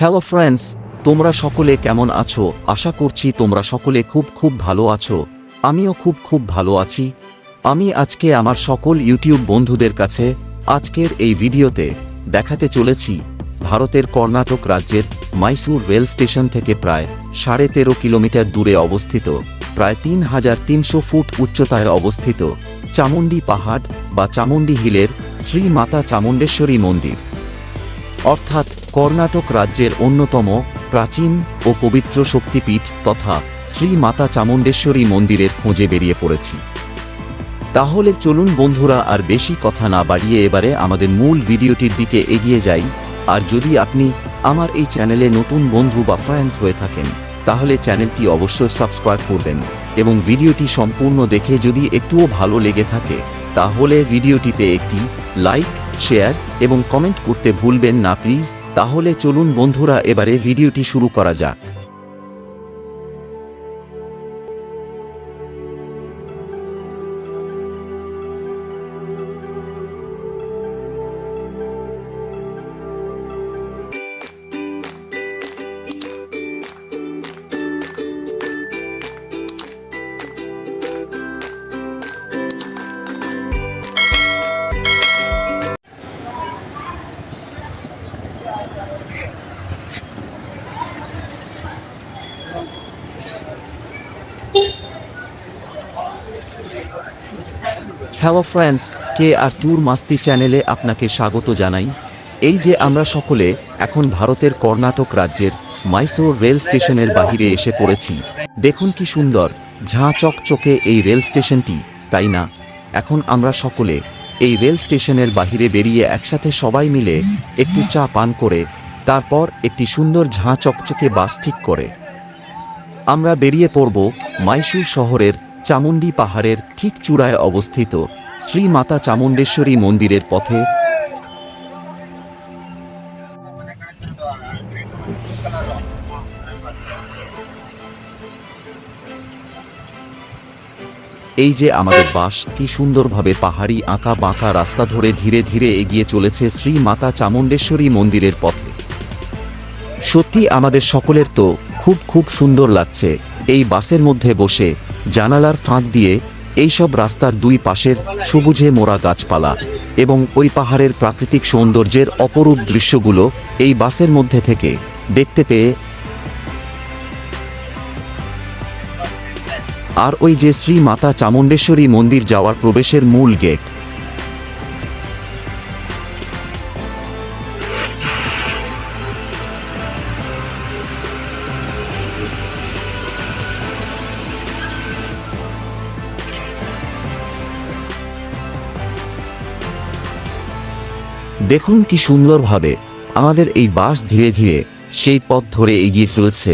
Hello friends, তোমরা সকলে কেমন আছো? আশা করছি তোমরা সকলে খুব ভালো আছো। আমিও খুব ভালো আছি। আমি আজকে আমার সকল ইউটিউব বন্ধুদের কাছে আজকের এই ভিডিওতে দেখাতে চলেছি ভারতের কর্ণাটক রাজ্যের মাইসুর রেল স্টেশন থেকে প্রায় 13.5 কিলোমিটার দূরে অবস্থিত, প্রায় 3300 ফুট উচ্চতায় অবস্থিত চামুণ্ডী পাহাড় বা চামুণ্ডী হিলের শ্রী মাতা চামুণ্ডেশ্বরী মন্দির, অর্থাৎ কর্ণাটক রাজ্যের অন্যতম প্রাচীন ও পবিত্র শক্তিপীঠ তথা শ্রী মাতা চামুণ্ডেশ্বরী মন্দিরের খোঁজে বেরিয়ে পড়েছি। তাহলে চলুন বন্ধুরা, আর বেশি কথা না বাড়িয়ে এবারে আমাদের মূল ভিডিওটির দিকে এগিয়ে যাই। আর যদি আপনি আমার এই চ্যানেলে নতুন বন্ধু বা ফ্রেন্ডস হয়ে থাকেন, তাহলে চ্যানেলটি অবশ্যই সাবস্ক্রাইব করবেন এবং ভিডিওটি সম্পূর্ণ দেখে যদি একটুও ভালো লেগে থাকে তাহলে ভিডিওটিতে একটি লাইক, শেয়ার এবং কমেন্ট করতে ভুলবেন না প্লিজ। তাহলে চলুন বন্ধুরা, এবারে ভিডিওটি শুরু করা যাক। হ্যালো ফ্রেন্ডস, কে আর ট্যুর মাস্তি চ্যানেলে আপনাকে স্বাগত জানাই। এই যে আমরা সকলে এখন ভারতের কর্ণাটক রাজ্যের মাইসোর রেল স্টেশনের বাহিরে এসে পড়েছি। দেখুন কি সুন্দর ঝাঁ চকচকে এই রেল স্টেশনটি, তাই না? এখন আমরা সকলে এই রেল স্টেশনের বাহিরে বেরিয়ে একসাথে সবাই মিলে একটু চা পান করে তারপর একটি সুন্দর ঝাঁ চকচকে বাস ঠিক করে আমরা বেরিয়ে পড়ব মাইসুর শহরের চামুণ্ডী পাহাড়ের ঠিক চূড়ায় অবস্থিত শ্রী মাতা চামুণ্ডেশ্বরী মন্দিরের পথে। এই যে আমাদের বাস কি সুন্দরভাবে পাহাড়ি আঁকা বাঁকা রাস্তা ধরে ধীরে ধীরে এগিয়ে চলেছে শ্রী মাতা চামুণ্ডেশ্বরী মন্দিরের পথে। সত্যি আমাদের সকলের তো খুব সুন্দর লাগছে এই বাসের মধ্যে বসে, জানালার ফাঁক দিয়ে এইসব রাস্তার দুই পাশের সবুজে মোড়া গাছপালা এবং ওই পাহাড়ের প্রাকৃতিক সৌন্দর্যের অপরূপ দৃশ্যগুলো এই বাসের মধ্যে থেকে দেখতে পেয়ে। আর ওই যে শ্রী মাতা চামুণ্ডেশ্বরী মন্দির যাওয়ার প্রবেশের মূল গেট, দেখুন কি সুন্দরভাবে আমাদের এই বাস ধীরে ধীরে সেই পথ ধরে এগিয়ে চলেছে।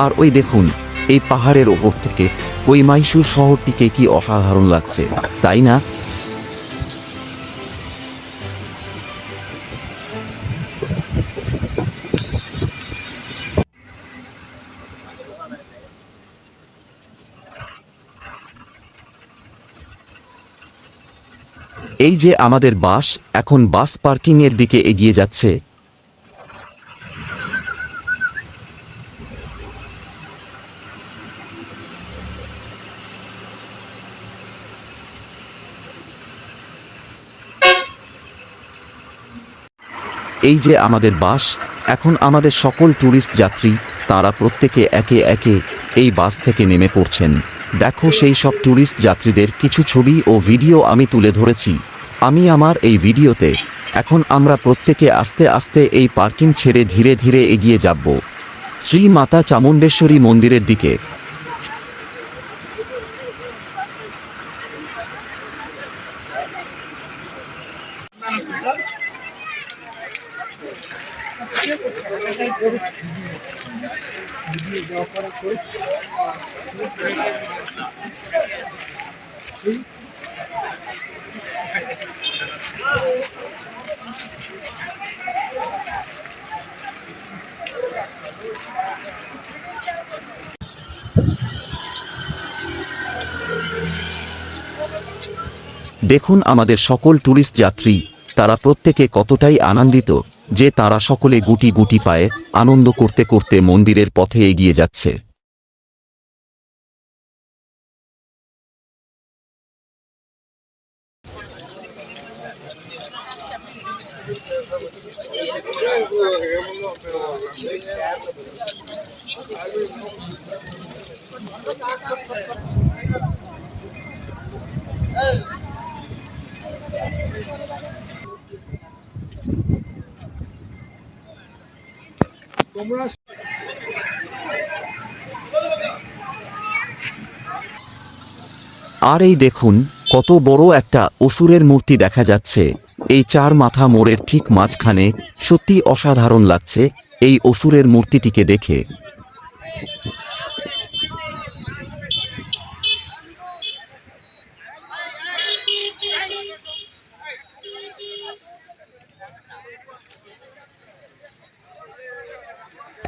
আর ওই দেখুন এই পাহাড়ের ওপর থেকে ওই মাইসুর শহরটিকে কি অসাধারণ লাগছে, তাই না? এই যে আমাদের বাস এখন বাস পার্কিং এর দিকে এগিয়ে যাচ্ছে। এই যে আমাদের বাস এখন আমাদের সকল ট্যুরিস্ট যাত্রী তারা প্রত্যেকে একে একে এই বাস থেকে নেমে পড়ছেন। দেখো সেই সব ট্যুরিস্ট যাত্রীদের কিছু ছবি ও ভিডিও আমি তুলে ধরেছি। আমি আমার এই ভিডিওতে এখন আমরা প্রত্যেকে আস্তে আস্তে এই পার্কিং ছেড়ে ধীরে ধীরে এগিয়ে যাব শ্রী মাতা চামুণ্ডেশ্বরী মন্দিরের দিকে। দেখুন আমাদের সকল ট্যুরিস্ট যাত্রী, তারা প্রত্যেকে কতটাই আনন্দিত যে তারা সকলে গুটি গুটি পায়ে আনন্দ করতে করতে মন্দিরের পথে এগিয়ে যাচ্ছে। আর এই দেখুন কত বড় একটা অসুরের মূর্তি দেখা যাচ্ছে এই চার মাথা মোড়ের ঠিক মাঝখানে। সত্যি অসাধারণ লাগছে এই অসুরের মূর্তিটিকে দেখে।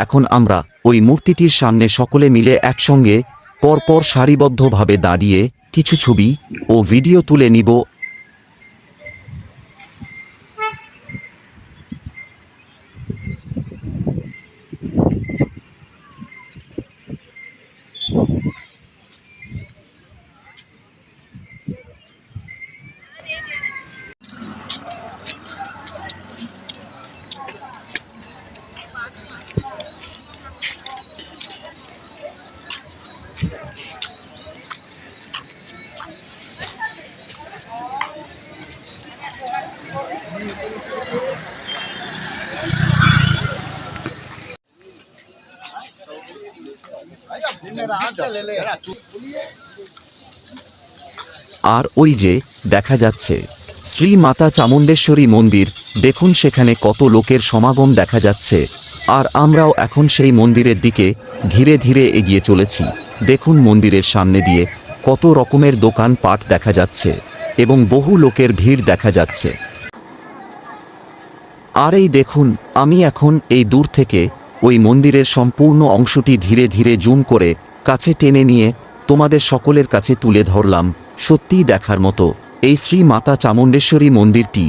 এখন আমরা ওই মূর্তিটির সামনে সকলে মিলে একসঙ্গে পরপর সারিবদ্ধভাবে দাঁড়িয়ে কিছু ছবি ও ভিডিও তুলে নিব। আর ওই যে দেখা যাচ্ছে শ্রী মাতা চামুণ্ডেশ্বরী মন্দির, দেখুন সেখানে কত লোকের সমাগম দেখা যাচ্ছে। আর আমরাও এখন সেই মন্দিরের দিকে ধীরে ধীরে এগিয়ে চলেছি। দেখুন মন্দিরের সামনে দিয়ে কত রকমের দোকান পাট দেখা যাচ্ছে এবং বহু লোকের ভিড় দেখা যাচ্ছে। আর এই দেখুন আমি এখন এই দূর থেকে ওই মন্দিরের সম্পূর্ণ অংশটি ধীরে ধীরে জুম করে কাছে টেনে নিয়ে তোমাদের সকলের কাছে তুলে ধরলাম। সত্যিই দেখার মতো এই শ্রী মাতা চামুণ্ডেশ্বরী মন্দিরটি।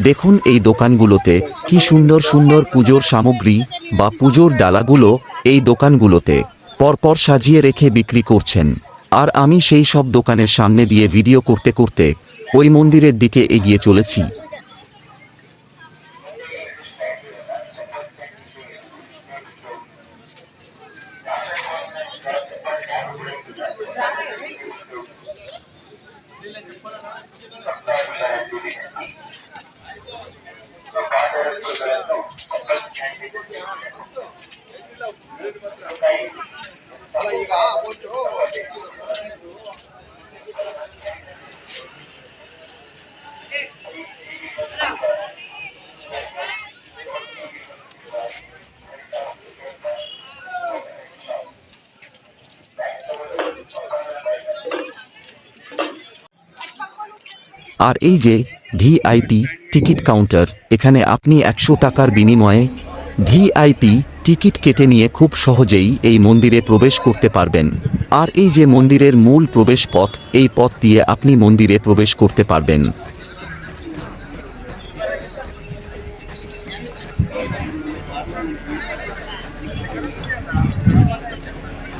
দেখুন এই দোকানগুলোতে কি সুন্দর সুন্দর পুজোর সামগ্রী বা পুজোর ডালাগুলো এই দোকানগুলোতে পরপর সাজিয়ে রেখে বিক্রি করছেন। আর আমি সেই সব দোকানের সামনে দিয়ে ভিডিও করতে করতে ওই মন্দিরের দিকে এগিয়ে চলেছি। আর এই যে ভিআইপি টিকিট কাউন্টার, এখানে আপনি 100 টাকার বিনিময়ে ভিআইপি টিকিট কেটে নিয়ে খুব সহজেই এই মন্দিরে প্রবেশ করতে পারবেন। আর এই যে মন্দিরের মূল প্রবেশ পথ, এই পথ দিয়ে আপনি মন্দিরে প্রবেশ করতে পারবেন।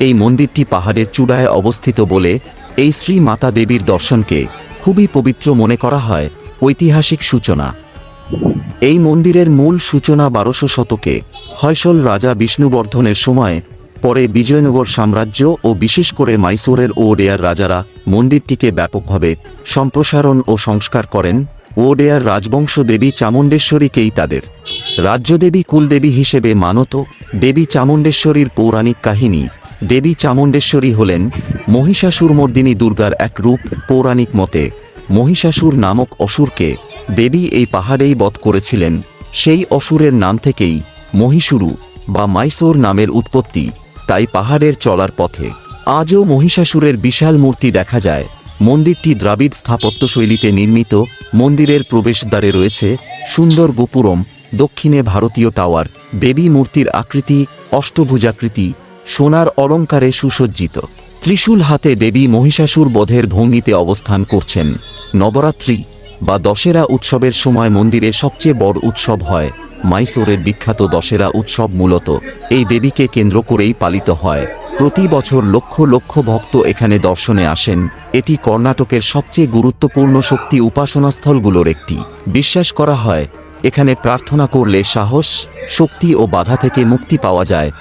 এই মন্দিরটি পাহাড়ের চূড়ায় অবস্থিত বলে এই শ্রী মাতা দেবীর দর্শনকে খুবই পবিত্র মনে করা হয়। ঐতিহাসিক সূচনা। এই মন্দিরের মূল সূচনা 1200 শতকে হৈসল রাজা বিষ্ণুবর্ধনের সময়। পরে বিজয়নগর সাম্রাজ্য ও বিশেষ করে মাইসোরের ওডেয়ার রাজারা মন্দিরটিকে ব্যাপকভাবে সম্প্রসারণ ও সংস্কার করেন। ওডেয়ার রাজবংশ দেবী চামুণ্ডেশ্বরীকেই তাদের রাজ্যদেবী কুলদেবী হিসেবে মানত। দেবী চামুণ্ডেশ্বরীর পৌরাণিক কাহিনী। দেবী চামুণ্ডেশ্বরী হলেন মহিষাসুরমর্দিনী দুর্গার এক রূপ। পৌরাণিক মতে মহিষাসুর নামক অসুরকে দেবী এই পাহাড়েই বধ করেছিলেন। সেই অসুরের নাম থেকেই মহীশুরু বা মাইসোর নামের উৎপত্তি। তাই পাহাড়ের চলার পথে আজও মহিষাসুরের বিশাল মূর্তি দেখা যায়। মন্দিরটি দ্রাবিড় স্থাপত্যশৈলীতে নির্মিত। মন্দিরের প্রবেশদ্বারে রয়েছে সুন্দর গোপুরম, দক্ষিণে ভারতীয় টাওয়ার। দেবী মূর্তির আকৃতি অষ্টভুজাকৃতি, সোনার অলঙ্কারে সুসজ্জিত। ত্রিশূল হাতে দেবী মহিষাসুর বধের ভঙ্গিতে অবস্থান করছেন। নবরাত্রি বা দশেরা উৎসবের সময় মন্দিরে সবচেয়ে বড় উৎসব হয়। মাইসোরের বিখ্যাত দশেরা উৎসব মূলত এই দেবীকে কেন্দ্র করেই পালিত হয়। প্রতি বছর লক্ষ লক্ষ ভক্ত এখানে দর্শনে আসেন। এটি কর্ণাটকের সবচেয়ে গুরুত্বপূর্ণ শক্তি উপাসনাস্থলগুলোর একটি। বিশ্বাস করা হয় এখানে প্রার্থনা করলে সাহস, শক্তি ও বাধা থেকে মুক্তি পাওয়া যায়।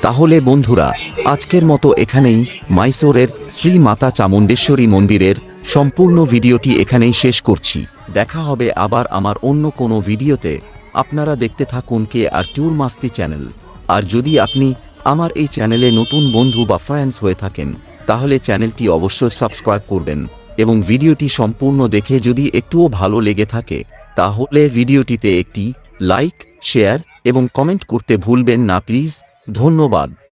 তাহলে বন্ধুরা, আজকের মতো এখানেই মাইসোরের শ্রী মাতা চামুণ্ডেশ্বরী মন্দিরের সম্পূর্ণ ভিডিওটি এখানেই শেষ করছি। দেখা হবে আবার আমার অন্য কোনো ভিডিওতে। আপনারা দেখতে থাকুন KR ট্যুর মাস্তি চ্যানেল। আর যদি আপনি আমার এই চ্যানেলে নতুন বন্ধু বা ফ্রেন্ডস হয়ে থাকেন, তাহলে চ্যানেলটি অবশ্যই সাবস্ক্রাইব করবেন এবং ভিডিওটি সম্পূর্ণ দেখে যদি একটুও ভালো লেগে থাকে তাহলে ভিডিওটিতে একটি লাইক, শেয়ার এবং কমেন্ট করতে ভুলবেন না প্লিজ। ধন্যবাদ।